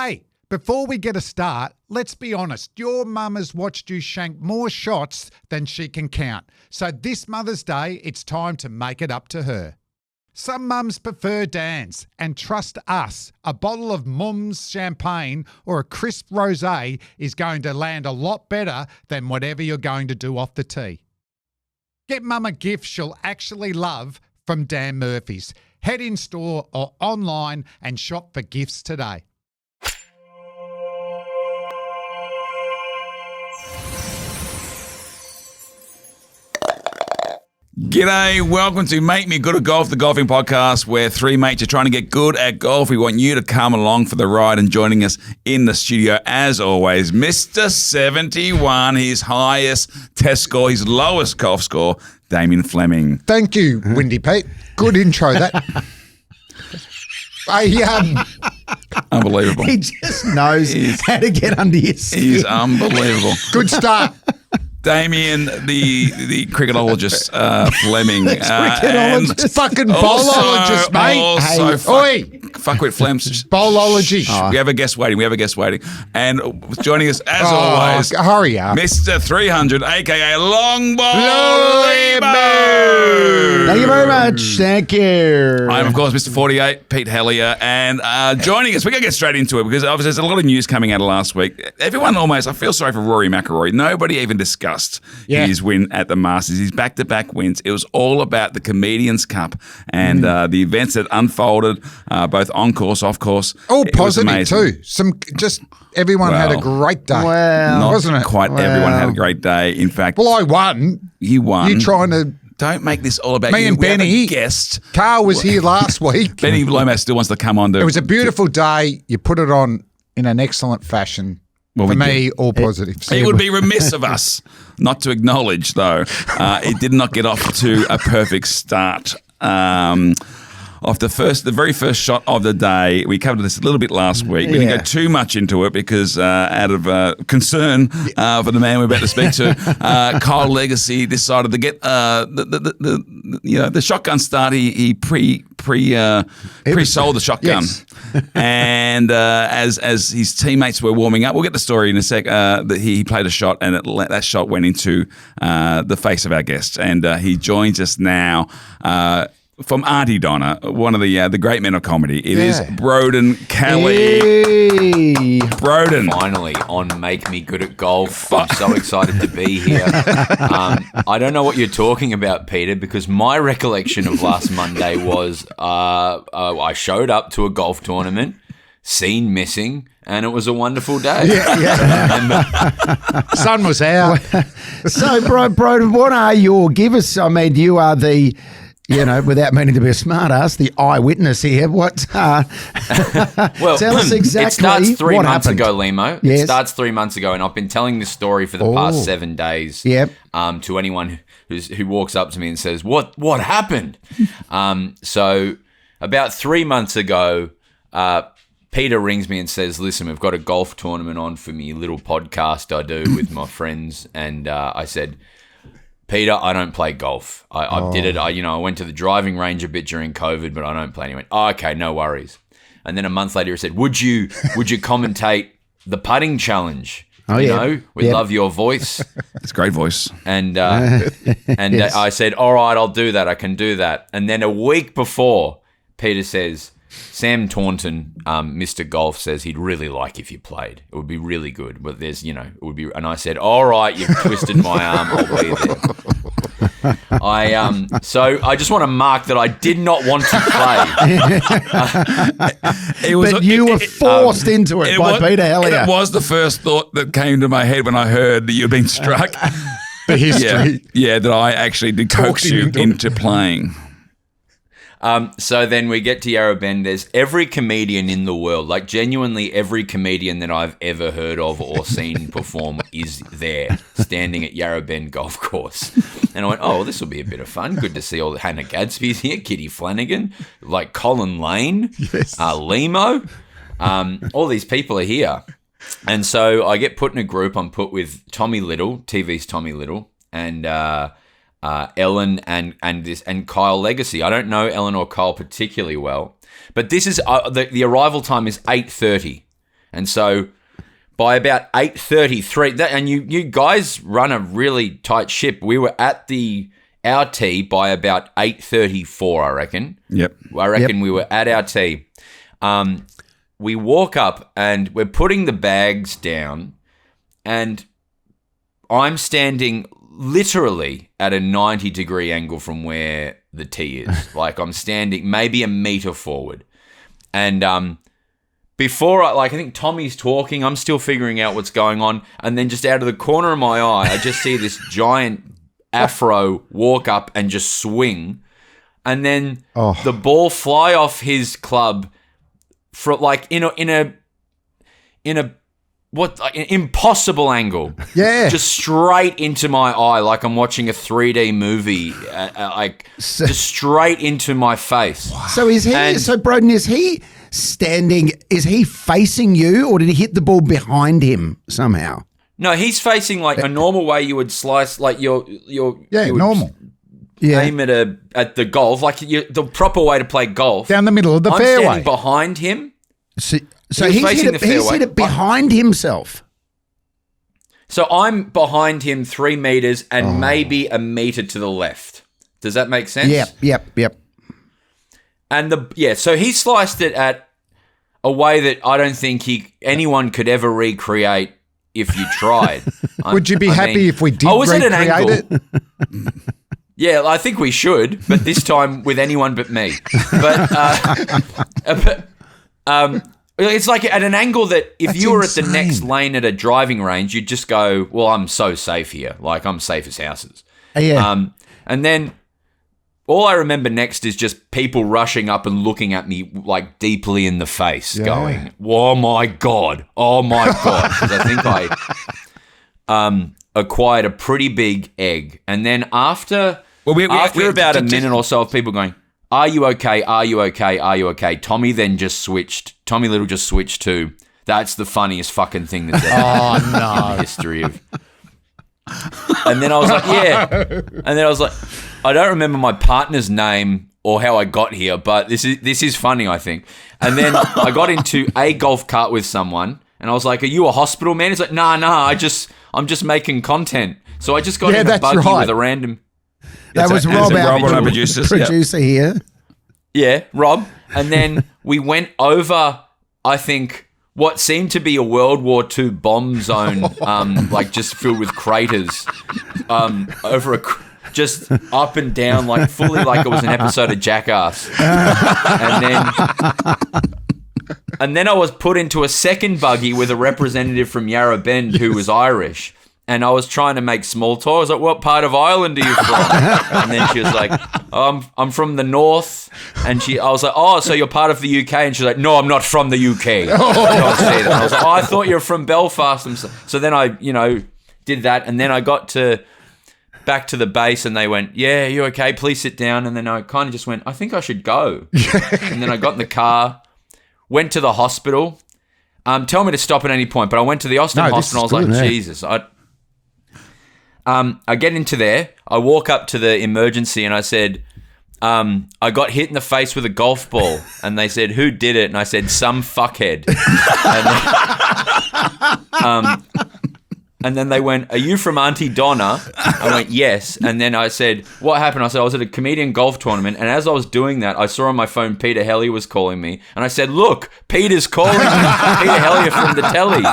Hey, before we get a start, let's be honest. Your mum has watched you shank more shots than she can count. So this Mother's Day, it's time to make it up to her. Some mums prefer Dan's, and trust us, a bottle of Mum's champagne or a crisp rosé is going to land a lot better than whatever you're going to do off the tee. Get Mum a gift she'll actually love from Dan Murphy's. Head in store or online and shop for gifts today. G'day, welcome to Make Me Good at Golf, the golfing podcast where three mates are trying to get good at golf. We want you to come along for the ride, and joining us in the studio, as always, Mr. 71, his highest test score, his lowest golf score, Damien Fleming. Thank you, Windy Pete. Good intro, that. Unbelievable. He just knows how to get under your skin. He's unbelievable. Good start. Damien, the crickenologist, Fleming. Crickenologist. Fucking bowlologist, mate. Also, fuckwit Flems. Bowlology. We have a guest waiting. And joining us, as always, hurry up. Mr. 300, a.k.a. Long Ball Lehmo. Thank you very much. Thank you. I'm, of course, Mr. 48, Pete Helliar. And joining us, we're going to get straight into it because obviously there's a lot of news coming out of last week. Everyone almost, I feel sorry for Rory McIlroy. Nobody even discussed his win at the Masters, his back-to-back wins. It was all about the Comedians Cup and the events that unfolded, both on course, off course. All positive too. Everyone had a great day. Wasn't it? Quite everyone had a great day. In fact, I won. You won. You trying to? Don't make this all about me you. and Benny. We have a guest. Carl was here last week. Benny Lomas still wants to come on. It was a beautiful day. You put it on in an excellent fashion. For me, all positives. It would be remiss of us not to acknowledge, though, it did not get off to a perfect start. The very first shot of the day, we covered this a little bit last week. We didn't go too much into it because out of concern for the man we're about to speak to, Kyle Legacy decided to get the shotgun start. He pre-sold the shotgun, and as his teammates were warming up, we'll get the story in a sec. That he played a shot, and that shot went into the face of our guest, and he joins us now. From Auntie Donna, one of the great men of comedy. It is Broden Kelly. Hey. Broden. Finally on Make Me Good at Golf. I'm so excited to be here. I don't know what you're talking about, Peter, because my recollection of last Monday was I showed up to a golf tournament, seen missing, and it was a wonderful day. Sun was out. So, Broden, what are your givers? I mean, you are the... without meaning to be a smart ass, the eyewitness here. Well, tell us exactly it starts three what months happened. ago, Lehmo. Yes. It starts 3 months ago, and I've been telling this story for the past 7 days to anyone who walks up to me and says, what happened? So about 3 months ago, Peter rings me and says, listen, we've got a golf tournament on for me little podcast I do with my friends. And I said, Peter, I don't play golf. I did it. I went to the driving range a bit during COVID, but I don't play. And he went, okay, no worries. And then a month later, he said, would you commentate the putting challenge? We love your voice. It's a great voice. And Yes. I said, all right, I'll do that. I can do that. And then a week before, Peter says, Sam Taunton, Mr. Golf, says he'd really like if you played. It would be really good. But it would be. And I said, all right, you've twisted my arm. I'll be there. So I just want to mark that I did not want to play. But you were forced into it by Peter Helliar. It was the first thought that came to my head when I heard that you'd been struck. The history. Yeah, that I actually did coax you into playing. So then we get to Yarra Bend. There's every comedian in the world, like genuinely every comedian that I've ever heard of or seen perform is there, standing at Yarra Bend Golf Course. And I went, oh, well, this will be a bit of fun. Good to see all Hannah Gadsby's here, Kitty Flanagan, like Colin Lane, Lehmo. All these people are here. And so I get put in a group. I'm put with Tommy Little, TV's Tommy Little, and Ellen and Kyle Legacy. I don't know Ellen or Kyle particularly well, but this is the arrival time is 8:30. And so by about 8:33, and you guys run a really tight ship. We were at our tee by about 8:34, I reckon. Yep. I reckon we were at our tee. We walk up and we're putting the bags down, and I'm standing literally at a 90-degree angle from where the tee is. Like, I'm standing maybe a meter forward. And before I think Tommy's talking, I'm still figuring out what's going on. And then just out of the corner of my eye, I just see this giant afro walk up and just swing. And then the ball fly off his club from like in a impossible angle. Yeah. Just straight into my eye like I'm watching a 3D movie, just straight into my face. So Broden, is he standing, is he facing you, or did he hit the ball behind him somehow? No, he's facing like a normal way you would slice, like you would normal. aim at the golf, like the proper way to play golf. Down the middle of the I'm fairway. standing behind him. So he's hit it behind himself. So I'm behind him 3 meters and maybe a meter to the left. Does that make sense? Yep. And so he sliced it at a way that I don't think anyone could ever recreate if you tried. Would you be happy if we did recreate it? Yeah, I think we should, but this time with anyone but me. It's like at an angle that if you were at the next lane at a driving range, you'd just go, well, I'm so safe here. Like, I'm safe as houses. Yeah. And then all I remember next is just people rushing up and looking at me like deeply in the face, going, oh, my God. Because I think I acquired a pretty big egg. And then after about a minute or so of people going, are you okay? Are you okay? Are you okay? Tommy Little just switched to, that's the funniest fucking thing that's ever in the history of. And then I was like, yeah. And then I was like, I don't remember my partner's name or how I got here, but this is funny, I think. And then I got into a golf cart with someone, and I was like, are you a hospital man? He's like, nah, I'm just making content. So I just got in a buggy with a random. That was Rob, our producer here. Yeah, Rob. And then we went over, I think, what seemed to be a World War II bomb zone, like just filled with craters, over just up and down, like fully like it was an episode of Jackass. And then I was put into a second buggy with a representative from Yarra Bend who was Irish. And I was trying to make small talk. I was like, what part of Ireland are you from? And then she was like, I'm from the north. And I was like, oh, so you're part of the UK? And she's like, no, I'm not from the UK. And I was like, oh, I thought you were from Belfast. So then I, did that. And then I got back to the base and they went, yeah, you okay? Please sit down. And then I kind of just went, I think I should go. And then I got in the car, went to the hospital. Tell me to stop at any point. But I went to the Austin hospital. I was like, Jesus, I get into there. I walk up to the emergency and I said, I got hit in the face with a golf ball. And they said, who did it? And I said, some fuckhead. And then they went, are you from Auntie Donna? I went, yes. And then I said, what happened? I said, I was at a comedian golf tournament. And as I was doing that, I saw on my phone Peter Helliar was calling me. And I said, look, Peter's calling me. Peter Helliar from the telly.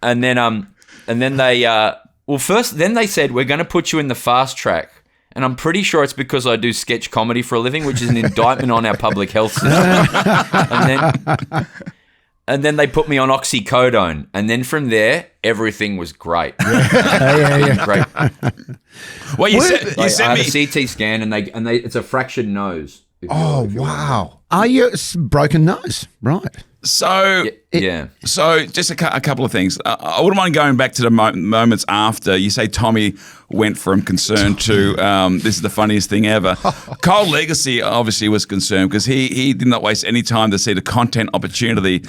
And then they... then they said, we're going to put you in the fast track. And I'm pretty sure it's because I do sketch comedy for a living, which is an indictment on our public health system. And then they put me on oxycodone. And then from there, everything was great. Great. Well, you sent I me had a CT scan and they it's a fractured nose. Oh, wow. Are you broken nose? Right. So, yeah. So just a couple of things. I wouldn't mind going back to the moments after. You say Tommy went from concern to this is the funniest thing ever. Cole Legacy obviously was concerned because he did not waste any time to see the content opportunity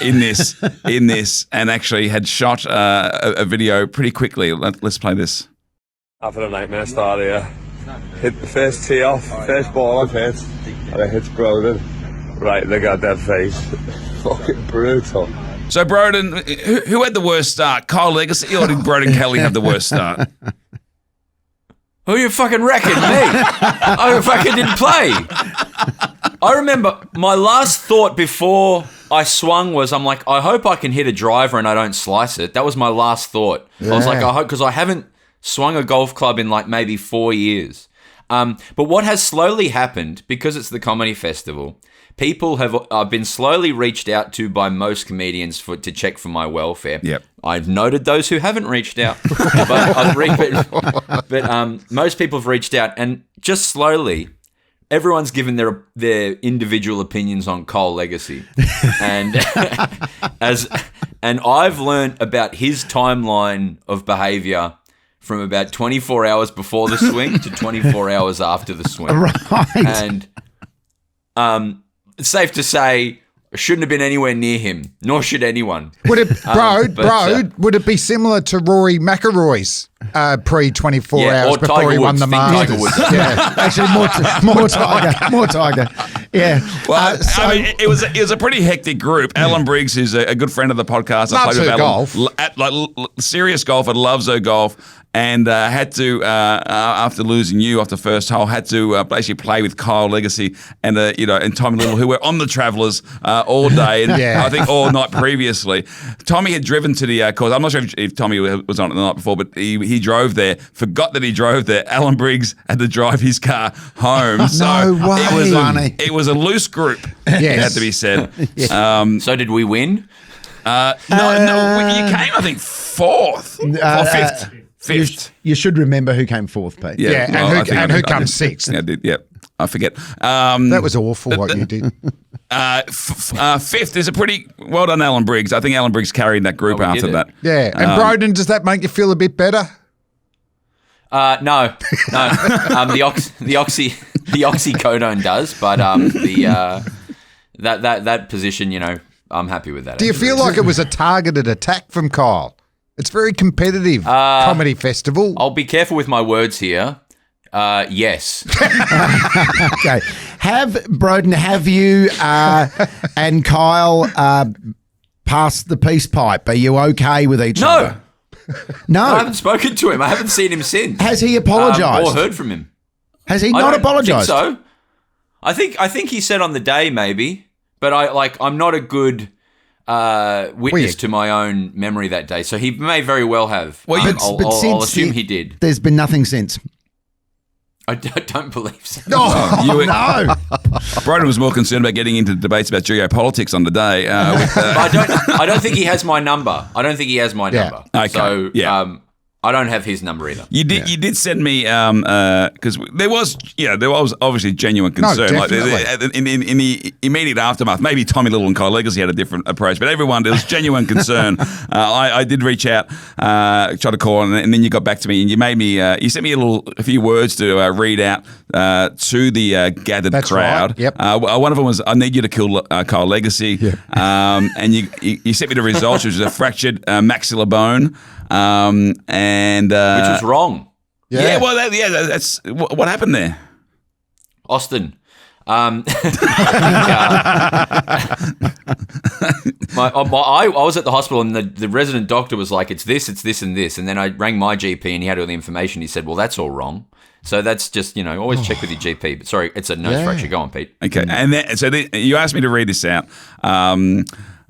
in this, and actually had shot a video pretty quickly. Let's play this. I've had a nightmare start here. Hit the first tee off, first ball I've hit, and it hits Broden right in the goddamn face. fucking brutal. So, Broden, who had the worst start? Kyle Legacy or did Broden Kelly have the worst start? Who you fucking reckon? Me? I fucking didn't play. I remember my last thought before I swung was, I'm like, I hope I can hit a driver and I don't slice it. That was my last thought. Yeah. I was like, I hope, because I haven't swung a golf club in like maybe 4 years. But what has slowly happened, because it's the comedy festival, people have been slowly reached out to by most comedians to check for my welfare. Yep. I've noted those who haven't reached out, but most people have reached out, and just slowly, everyone's given their individual opinions on Kyle Legacy, and and I've learned about his timeline of behaviour from about 24 hours before the swing to 24 hours after the swing, right? And it's safe to say I shouldn't have been anywhere near him, nor should anyone. Would it, would it be similar to Rory McIlroy's pre-24 hours before he won the Masters? Yeah, actually more Tiger. Yeah. Well, I mean, it was a pretty hectic group. Alan Briggs, who's a good friend of the podcast, I played with Alan, golf, serious golfer, loves her golf. And had to, after losing you off the first hole, had to basically play with Kyle Legacy and and Tommy Little, who were on the Travellers all day, and I think all night previously. Tommy had driven to the course. I'm not sure if Tommy was on it the night before, but he drove there. Forgot that he drove there. Alan Briggs had to drive his car home. So no way. It was a loose group. It had to be said. Yes. So did we win? No, you came, I think, fourth or fifth. Fifth. You should remember who came fourth, Pete. Yeah, and who comes sixth. Yeah, I did. Yeah, I forget. That was awful what you did. Fifth is a pretty well done, Alan Briggs. I think Alan Briggs carried that group after that. Yeah, and Broden, does that make you feel a bit better? No. The oxycodone does, but that position, I'm happy with that. Do you feel like it was a targeted attack from Kyle? It's very competitive comedy festival. I'll be careful with my words here. Yes. Okay. Have you and Kyle passed the peace pipe? Are you okay with each other? No. I haven't spoken to him. I haven't seen him since. Has he apologised? Or heard from him? Has he not apologised? I think so. I think he said on the day maybe, but I'm not a good witness to my own memory that day, so he may very well have. Well, I'll assume he did. There's been nothing since. I don't believe so. No. Broden was more concerned about getting into debates about geopolitics on the day. I don't think he has my number. Number. Okay. So I don't have his number either. You did send me because there was obviously genuine concern. No, in the immediate aftermath, maybe Tommy Little and Kyle Legacy had a different approach, but there was genuine concern. I did reach out, try to call, and then you got back to me and you made me. You sent me a few words to read out to the gathered crowd. Right. Yep. One of them was, "I need you to kill Kyle Legacy," and you sent me the results, which was a fractured maxilla bone. Which was wrong. Yeah, well, that's what happened there. Austin. I was at the hospital and the resident doctor was like, it's this, and this. And then I rang my GP and he had all the information. He said, well, that's all wrong. So that's just, always check with your GP. But sorry, it's a nose fracture. Go on, Pete. Okay. And you asked me to read this out.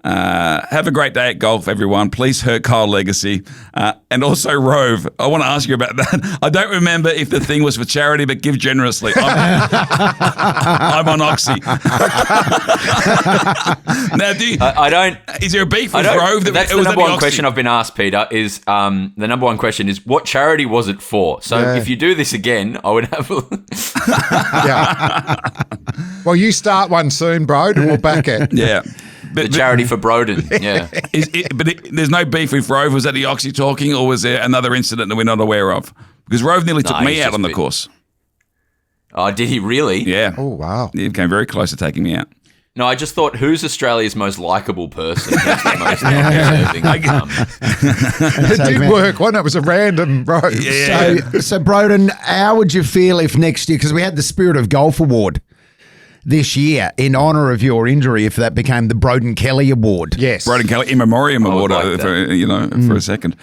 Have a great day at golf, everyone. Please hurt Kyle Legacy. And also, Rove, I want to ask you about that. I don't remember if the thing was for charity, but give generously. I'm on Oxy. Now, I don't. Is there a beef with Rove? That's the number one question I've been asked, Peter. Is the number one question is what charity was it for? So if you do this again, I would have. Well, you start one soon, bro, and we'll back it. Yeah. The charity for Broden, yeah. There's no beef with Rove. Was that the Oxy talking, or was there another incident that we're not aware of? Because Rove nearly took me out on the course. Oh, did he really? Yeah. Oh, wow. He came very close to taking me out. No, I just thought, who's Australia's most likeable person? That's the most deserving. It did work, wasn't it? It was a random Rove. Yeah. So Broden, how would you feel if next year, because we had the Spirit of Golf Award, this year in honour of your injury if that became the Broden Kelly Award. Yes. Broden Kelly in memoriam award, like for a second.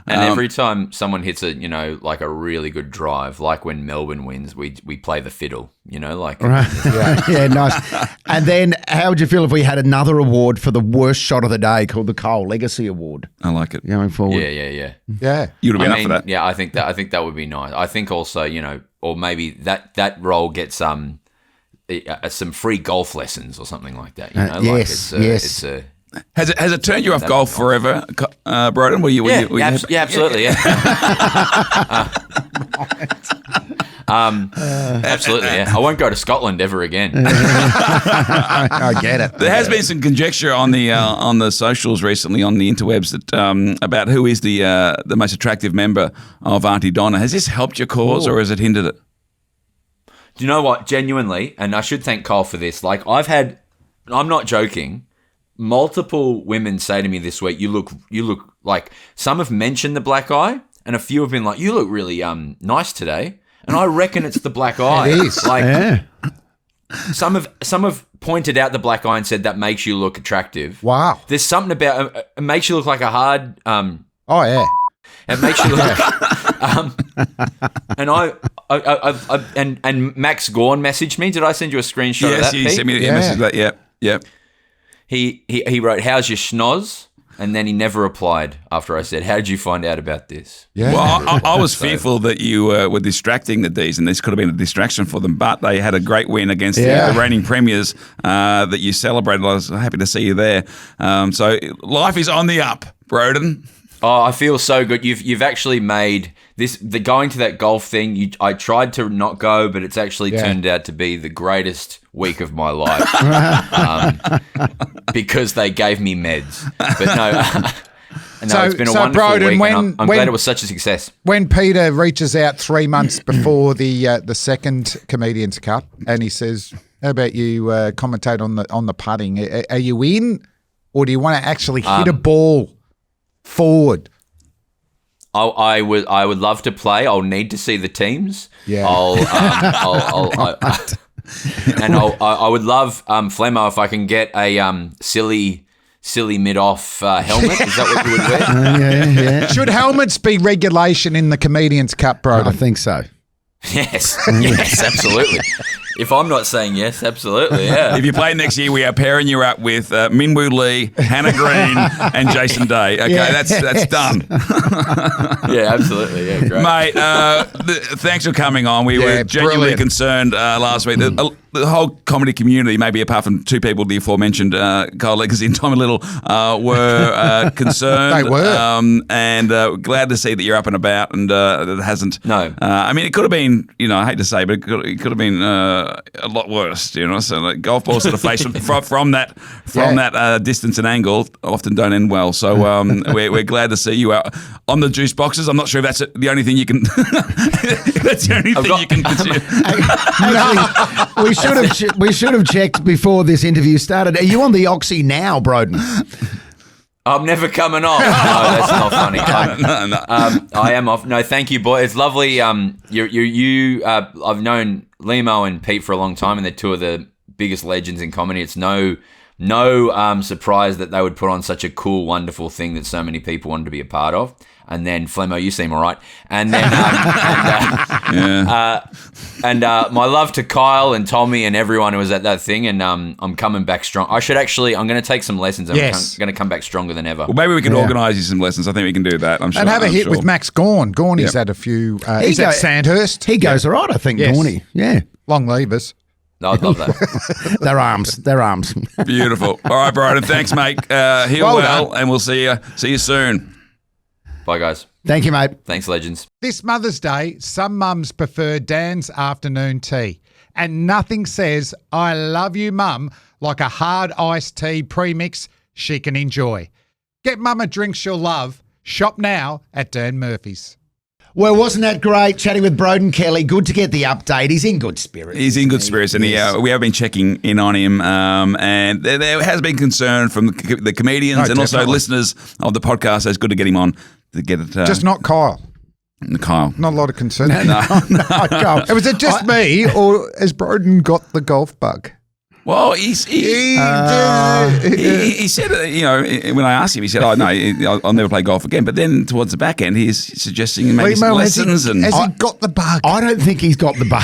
And every time someone hits a, like a really good drive, like when Melbourne wins, we play the fiddle, like. Right. Yeah, nice. And then how would you feel if we had another award for the worst shot of the day called the Cole Legacy Award? I like it. Going forward. Yeah. You'd have been up for that. Yeah, I think that would be nice. I think also, or maybe that role gets some free golf lessons or something like that. Yes. It's a Has it turned you off golf forever, Broden? Absolutely, yeah. Absolutely, yeah. I won't go to Scotland ever again. I get it. There has been some conjecture on the socials recently, on the interwebs, that about who is the most attractive member of Auntie Donna. Has this helped your cause or has it hindered it? Do you know what? Genuinely, and I should thank Kyle for this. Like I'm not joking. Multiple women say to me this week, you look like, some have mentioned the black eye, and a few have been like, you look really nice today. And I reckon it's the black eye. It is. Some have pointed out the black eye and said that makes you look attractive. Wow. There's something about it makes you look like a hard. Oh yeah. It makes you look. And Max Gorn messaged me. Did I send you a screenshot of that? Yes, you sent me a message of that. Yep. He wrote, "How's your schnoz?" And then he never replied after I said, "How did you find out about this?" Yeah. Well, I was fearful that you were distracting the D's, and this could have been a distraction for them. But they had a great win against the reigning premiers that you celebrated. I was happy to see you there. So life is on the up, Broden. Oh, I feel so good. You've actually made this, the going to that golf thing. I tried to not go, but it's actually turned out to be the greatest week of my life because they gave me meds. But no, it's been a wonderful Broden, week. I'm glad it was such a success. When Peter reaches out 3 months before the second Comedians Cup, and he says, "How about you commentate on the putting? Are you in, or do you want to actually hit a ball forward?" I would love to play. I'll need to see the teams. Yeah. I would love Flemmo if I can get a silly mid-off helmet. Is that what you would wear? Yeah. Should helmets be regulation in the Comedians Cup, Broden? I think so. Yes, absolutely. If I'm not saying yes, absolutely, yeah. If you play next year, we are pairing you up with Minwoo Lee, Hannah Green, and Jason Day. Okay, that's done. Yeah, absolutely. Yeah, great. Mate, thanks for coming on. We were genuinely concerned last week. The whole comedy community, maybe apart from 2 people, the aforementioned Kyle Legacy and Tommy Little, were concerned. They were. And glad to see that you're up and about, and that it hasn't. No. I mean, it could have been, I hate to say, but it could have been a lot worse, So like, golf balls to the face from that distance and angle often don't end well. So we're glad to see you out on the juice boxes. I'm not sure if that's the only thing you can. That's the only thing you can consume. Actually, we should have checked before this interview started. Are you on the Oxy now, Broden? I'm never coming off. No, that's not funny. No. I am off. No, thank you, boy. It's lovely. I've known Lehmo and Pete for a long time, and they're 2 of the biggest legends in comedy. It's no surprise that they would put on such a cool, wonderful thing that so many people wanted to be a part of. And then Flemmo, you seem all right. And then my love to Kyle and Tommy and everyone who was at that thing. And I'm coming back strong. I'm going to take some lessons. I'm going to come back stronger than ever. Well, maybe we can organise you some lessons. I think we can do that. I'm sure. And have a hit with Max Gorn. Gorney's had a few. He's at Sandhurst. He goes all right, I think, Yes. Gorney. Yeah. Long levers. No, I'd love that. Their arms. Beautiful. All right, Broden. Thanks, mate. Heal well, and we'll see you soon. Bye, guys. Thank you, mate. Thanks, legends. This Mother's Day, some mums prefer Dan's afternoon tea. And nothing says, "I love you, Mum," like a hard iced tea premix she can enjoy. Get Mum a drink she'll love. Shop now at Dan Murphy's. Well, wasn't that great chatting with Broden Kelly? Good to get the update. He's in good spirits. He's in good spirits, and we have been checking in on him. And there has been concern from the comedians and also listeners of the podcast. So it's good to get him on to get it. Just not Kyle. Kyle. Not a lot of concern. No. Was it just me, or has Broden got the golf bug? Well, he said, when I asked him, he said, "Oh no, I'll never play golf again." But then towards the back end, he's suggesting maybe some lessons. Has he got the bug? I don't think he's got the bug.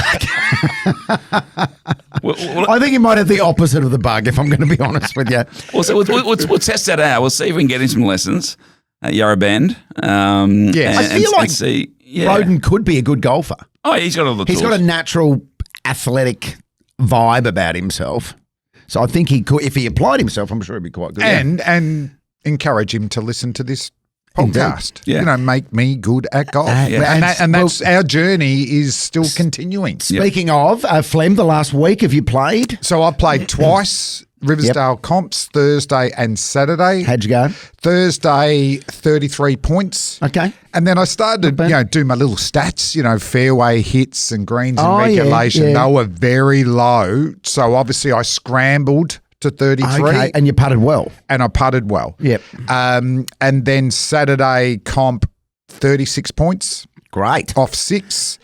I think he might have the opposite of the bug, if I'm going to be honest with you. Well, so we'll test that out. We'll see if we can get him some lessons at Yarra Bend. I feel like Broden could be a good golfer. Oh, he's got all the tools. He's got a natural athletic vibe about himself. So I think he could, if he applied himself, I'm sure he'd be quite good. And encourage him to listen to this podcast. Yeah. Make me good at golf. And that's our journey is still continuing. Speaking of, Flem, the last week, have you played? So I played twice. Riversdale comps Thursday and Saturday. How'd you go? Thursday, 33 points. Okay. And then I started to do my little stats, fairway hits and greens and regulation. Yeah. They were very low. So obviously I scrambled to 33. Okay. And you putted well. And I putted well. Yep. And then Saturday comp, 36 points. Great. Off 6.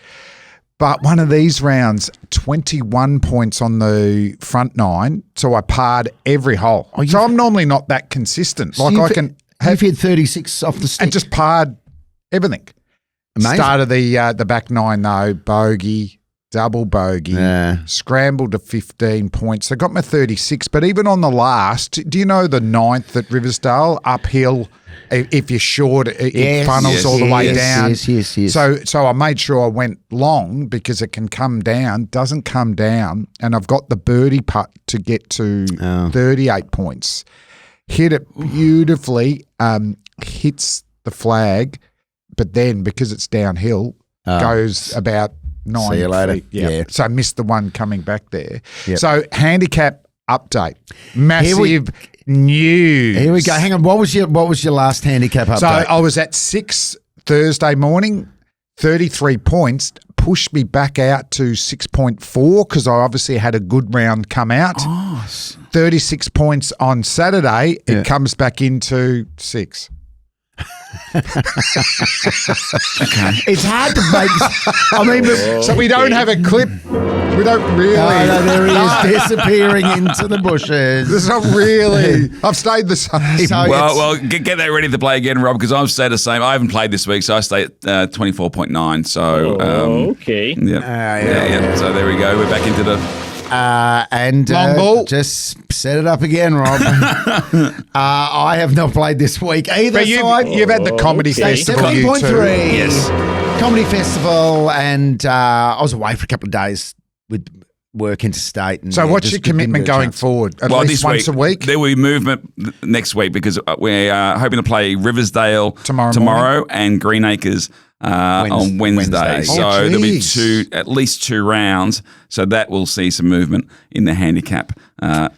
But one of these rounds, 21 points on the front 9, so I parred every hole. So I'm normally not that consistent. So I can have hit 36 off the stick. and just parred everything. Amazing. Started the back 9 though, bogey, double bogey, scrambled to 15 points. I got my 36, but even on the last, do you know the 9th at Riversdale, uphill? If you're short, it funnels all the way down. Yes. So I made sure I went long because it can come down, doesn't come down, and I've got the birdie putt to get to 38 points. Hit it beautifully, hits the flag, but then because it's downhill, goes about 9 See you later. feet. Yeah. So I missed the one coming back there. Yep. So handicap update. Massive news. Here we go. Hang on. What was your last handicap update? So I was at 6 Thursday morning, 33 points, pushed me back out to 6.4 because I obviously had a good round come out. 36 points on Saturday. It comes back into 6. It's hard to make. So we don't have a clip. We don't really. No, there he is disappearing into the bushes. It's not really. I've stayed the same. So Well, get that ready to play again, Rob, because I've stayed the same. I haven't played this week, so I stay at 24.9. So, okay. Yeah. So there we go. We're back into the. Long ball. Just set it up again, Rob. I have not played this week either. But you've had the comedy festival. You too. 17.3. Yes. Comedy festival, and I was away for a couple of days with work interstate. And So what's just your didn't commitment get a going chance. forward? At least once a week? There will be movement next week because we're hoping to play Riversdale tomorrow and Greenacres on Wednesday. So there'll be at least two rounds. So that will see some movement in the handicap,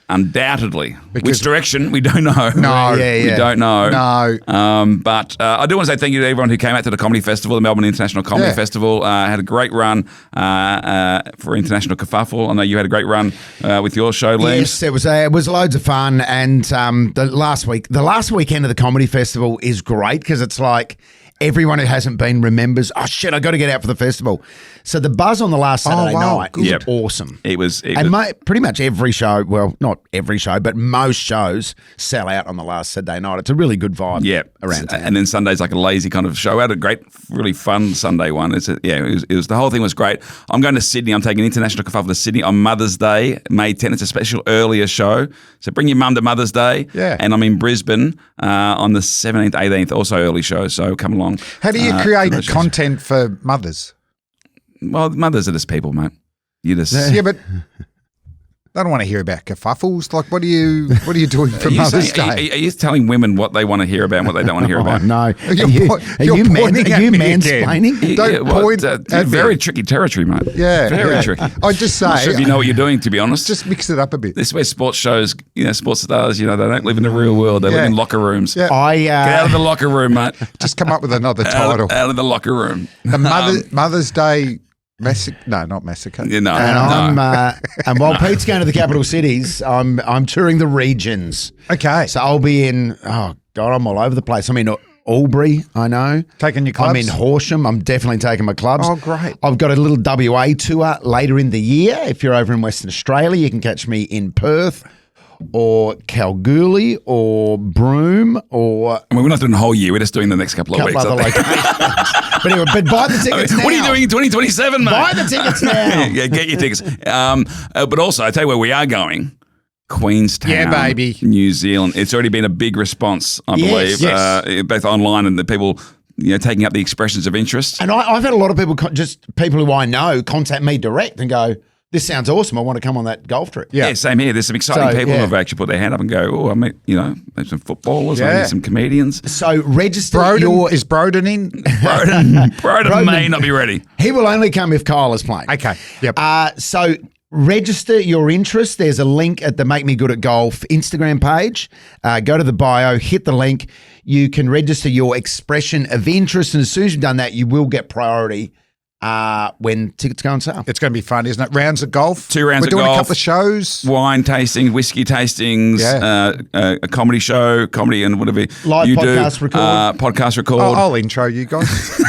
undoubtedly. Which direction, we don't know. No. We don't know. No. But I do want to say thank you to everyone who came out to the Comedy Festival, the Melbourne International Comedy Festival. Had a great run for International Kerfuffle. I know you had a great run with your show, Liam. Yes, it was loads of fun. And the last weekend of the Comedy Festival is great because it's like everyone who hasn't been remembers, oh shit, I got to get out for the festival. So the buzz on the last Saturday night was awesome. It was pretty much every show, well, not every show, but most shows sell out on the last Saturday night. It's a really good vibe around town. And then Sunday's like a lazy kind of show. I had a great, really fun Sunday one. It was the whole thing was great. I'm going to Sydney. I'm taking International Kerfuffle to Sydney on Mother's Day, May 10th. It's a special earlier show. So bring your mum to Mother's Day. Yeah. And I'm in Brisbane on the 17th, 18th, also early show. So come along. How do you create content for mothers? Well, mothers are just people, mate. You just Yeah, but they don't want to hear about kerfuffles. Like, what are you doing for Mother's Day? Are you telling women what they want to hear about and what they don't want to hear about? No. Are You're you pointing at me mansplaining? Don't point at me. Very tricky territory, mate. Yeah, very tricky. I just say, Not sure if you know what you're doing, to be honest. just mix it up a bit. This is where sports shows, sports stars, they don't live in the real world. They live in locker rooms. Yeah. Get out of the locker room, mate. Just come up with another title. Out of the locker room. The Mother's Day massacre. No, not massacre. Yeah, no. And while Pete's going to the capital cities, I'm touring the regions. Okay. So I'll be in. Oh God, I'm all over the place. I'm in Albury, I know. Taking your clubs? I'm in Horsham. I'm definitely taking my clubs. Oh, great. I've got a little WA tour later in the year. If you're over in Western Australia, you can catch me in Perth or Kalgoorlie or Broome or... I mean, we're not doing the whole year. We're just doing the next couple of weeks. Other locations. But anyway, buy the tickets now. What are you doing in 2027, mate? Buy the tickets now. Yeah, get your tickets. But also, I tell you where we are going. Queenstown, Yeah, baby. New Zealand. It's already been a big response, I believe, both online and the people, taking up the expressions of interest. And I've had a lot of people, just people who I know, contact me direct and go, "This sounds awesome. I want to come on that golf trip." Yeah, same here. There's some exciting people who have actually put their hand up and go, "Oh, I meet, maybe some footballers, maybe some comedians." So register Is Broden in? Broden may not be ready. He will only come if Kyle is playing. Okay. Yep. So register your interest. There's a link at the Make Me Good at Golf Instagram page. Go to the bio, hit the link. You can register your expression of interest, and as soon as you've done that, you will get priority when tickets go on sale. It's going to be fun, isn't it? Rounds of golf. 2 rounds We're of doing golf. a couple of shows. Wine tastings, whiskey tastings, a comedy show, comedy and whatever Live you podcast do. record. Podcast record. I'll intro you guys.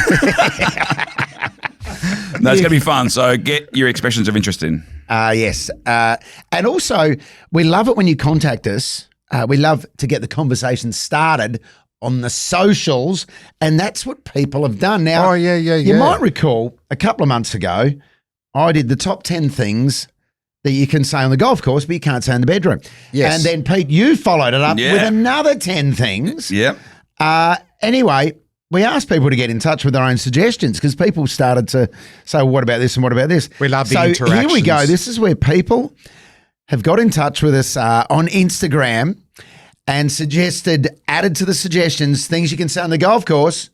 No, it's going to be fun. So get your expressions of interest in. Yes. And also, we love it when you contact us. We love to get the conversation started on the socials, and that's what people have done. Now, you might recall a couple of months ago, I did the top 10 things that you can say on the golf course, but you can't say in the bedroom. Yes. And then, Pete, you followed it up with another 10 things. Yep. Anyway, we asked people to get in touch with their own suggestions because people started to say, well, what about this and what about this? We love the So interactions. here we go. This is where people have got in touch with us on Instagram and added to the suggestions, things you can say on the golf course,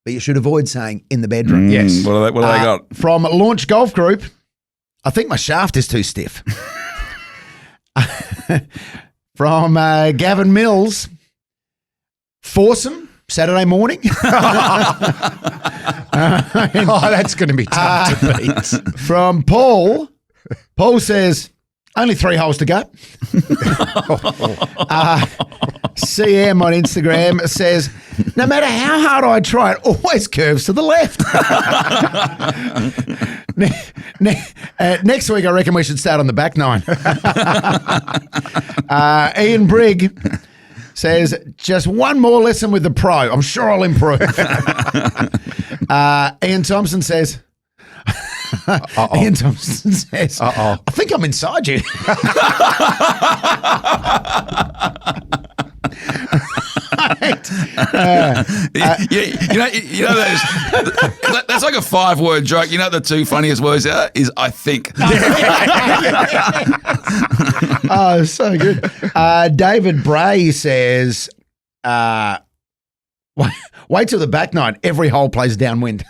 but you should avoid saying in the bedroom. Yes. What do they got? From Launch Golf Group, I think my shaft is too stiff. From Gavin Mills, foursome, Saturday morning. That's going to be tough to beat. From Paul says, only 3 holes to go. CM on Instagram says, no matter how hard I try, it always curves to the left. Next week, I reckon we should start on the back nine. Ian Brigg says, just one more lesson with the pro. I'm sure I'll improve. Ian Thompson says, Ian Thompson says, I think I'm inside you. That's like a 5-word joke. You know the 2 funniest words is I think. Oh, so good. David Bray says, wait till the back nine. Every hole plays downwind.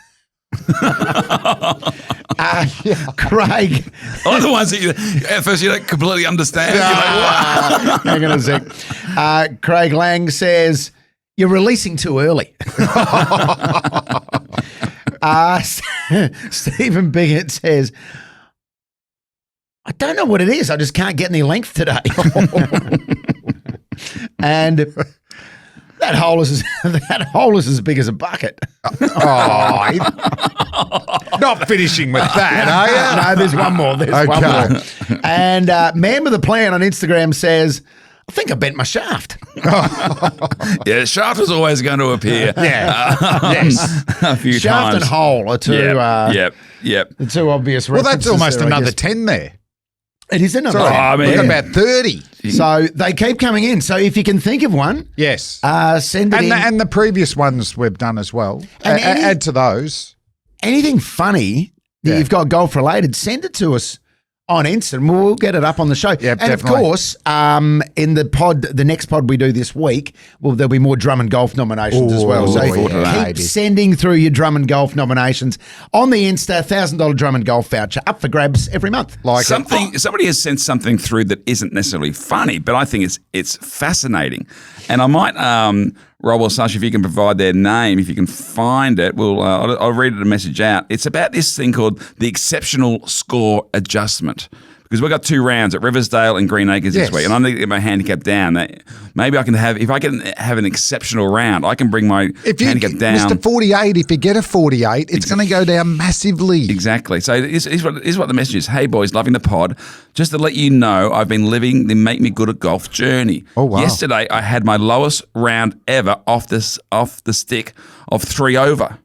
Craig. I like the ones that at first you don't completely understand. You're like, hang on a sec. Craig Lang says, you're releasing too early. Stephen Biggett says, I don't know what it is. I just can't get any length today. And that hole is as big as a bucket. Not finishing with that, are you? No, there's one more. One more. And Man with a Plan on Instagram says, I think I bent my shaft. Yeah, shaft is always going to appear. Yes. A few shaft times. and hole are two. Yep. The two obvious Well, references. that's almost there, another 10 there. It is another. So, 10. I mean, we've got about 30. So they keep coming in. So if you can think of one, Yes. send it in. And the previous ones we've done as well. And Add to those. Anything funny that you've got golf related, send it to us on Insta and we'll get it up on the show. Yep, and definitely. of course, in the next pod we do this week, there'll be more drum and golf nominations as well. So keep sending through your drum and golf nominations on the Insta. $1,000 drum and golf voucher up for grabs every month. Somebody has sent something through that isn't necessarily funny, but I think it's fascinating. And I might, Rob or Sasha, if you can provide their name, if you can find it, I'll read the message out. It's about this thing called the exceptional score adjustment. because we've got 2 rounds at Riversdale and Green Acres this week, and I need to get my handicap down. Maybe I can if I can have an exceptional round, I can bring my handicap down. Mr. 48, if you get a 48, it's going to go down massively. Exactly. So here's what the message is. Hey, boys, loving the pod. Just to let you know, I've been living the Make Me Good at Golf journey. Oh, wow. Yesterday, I had my lowest round ever off the stick of 3 over.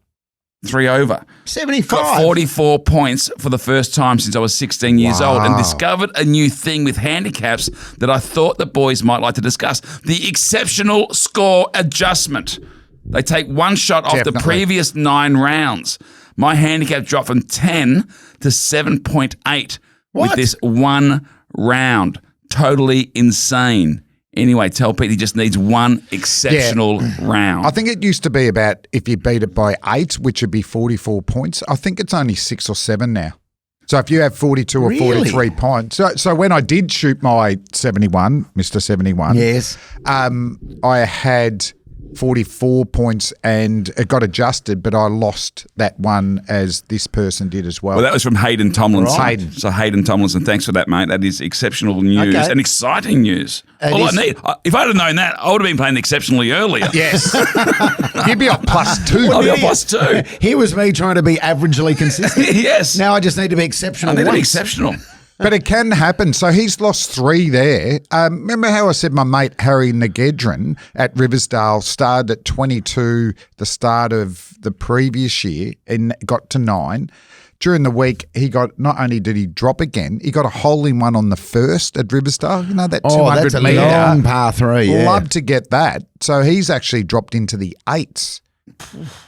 3 over. 75. Got 44 points for the first time since I was 16 years old, and discovered a new thing with handicaps that I thought the boys might like to discuss. The exceptional score adjustment. They take 1 shot off the previous 9 rounds. My handicap dropped from 10 to 7.8 with this 1 round. Totally insane. Anyway, tell Pete he just needs 1 exceptional round. I think it used to be about if you beat it by 8, which would be 44 points. I think it's only 6 or 7 now. So if you have 42 or 43 points. So when I did shoot my 71, Mr. 71, I had 44 points and it got adjusted, but I lost that one as this person did as well. Well, that was from Hayden Tomlinson. Right. So Hayden Tomlinson, thanks for that, mate. That is exceptional news and exciting news. All I need, if I'd have known that, I would have been playing exceptionally earlier. Yes. You'd be on +2. I'll be on +2. Here was me trying to be averagely consistent. Yes. Now I just need to be exceptional. I need to be exceptional. But it can happen. So he's lost 3 there. Remember how I said my mate Harry Nagedrin at Riversdale started at 22 the start of the previous year and got to 9. During the week, he got, not only did he drop again, he got a hole-in-one on the first at Riversdale. You know, that 200 that's a metre. long par 3, yeah. Love to get that. So he's actually dropped into the 8s.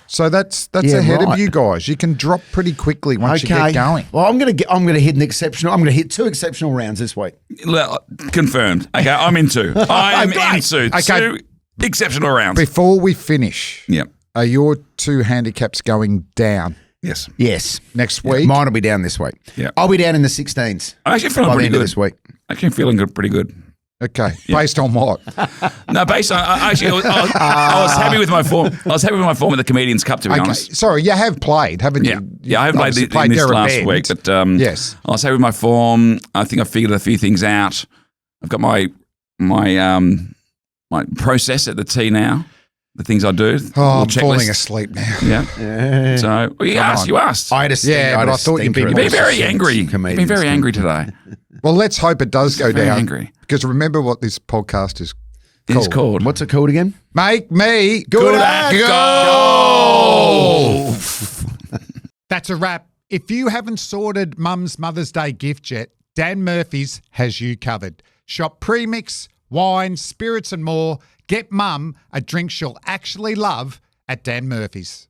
So that's ahead of you guys. You can drop pretty quickly once you get going. Well, I'm gonna hit an exceptional. I'm gonna hit 2 exceptional rounds this week. Confirmed. Okay, I'm into. I'm into 2 exceptional rounds. Before we finish, Yep. are your 2 handicaps going down Yes. next week? Mine will be down this week. Yeah. I'll be down in the 16s. I'm actually feeling by the pretty end of good this week. Actually feeling good, pretty good. Okay. Based on what? No, based on I was happy with my form. I was happy with my form at the Comedians Cup, to be honest. Sorry, you have played, haven't you? Yeah, I haven't played this last week, but yes, I was happy with my form. I think I figured a few things out. I've got my process at the tee now. The things I do. Oh, I'm falling asleep now. Yeah. So you asked. I had a but I thought you'd be You've been very angry. You've been very angry today. Well, let's hope it does go Very down. angry. Because remember what this podcast is It's called. What's it called again? Make me Good at golf. That's a wrap. If you haven't sorted Mum's Mother's Day gift yet, Dan Murphy's has you covered. Shop premix, wine, spirits and more. Get Mum a drink she'll actually love at Dan Murphy's.